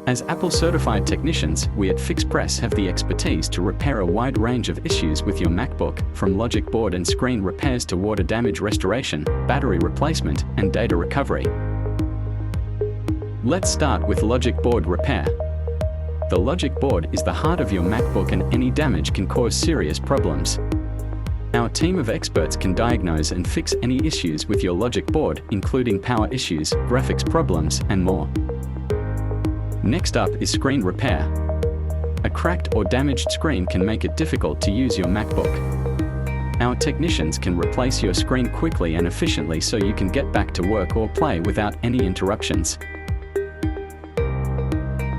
As Apple-certified technicians, we at FixPress have the expertise to repair a wide range of issues with your MacBook, from logic board and screen repairs to water damage restoration, battery replacement, and data recovery. Let's start with logic board repair. The logic board is the heart of your MacBook, and any damage can cause serious problems. Our team of experts can diagnose and fix any issues with your logic board, including power issues, graphics problems, and more. Next up is screen repair. A cracked or damaged screen can make it difficult to use your MacBook. Our technicians can replace your screen quickly and efficiently so you can get back to work or play without any interruptions.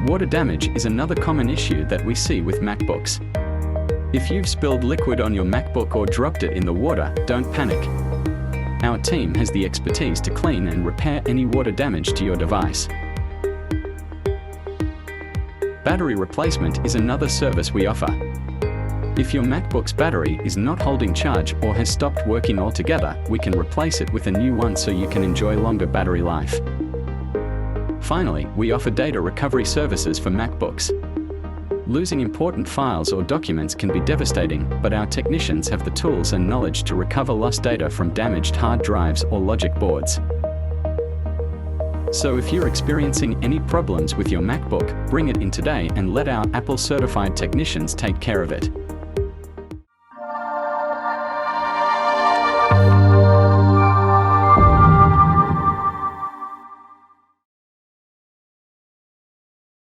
Water damage is another common issue that we see with MacBooks. If you've spilled liquid on your MacBook or dropped it in the water, don't panic. Our team has the expertise to clean and repair any water damage to your device. Battery replacement is another service we offer. If your MacBook's battery is not holding charge or has stopped working altogether, we can replace it with a new one so you can enjoy longer battery life. Finally, we offer data recovery services for MacBooks. Losing important files or documents can be devastating, but our technicians have the tools and knowledge to recover lost data from damaged hard drives or logic boards. So if you're experiencing any problems with your MacBook, bring it in today and let our Apple-certified technicians take care of it.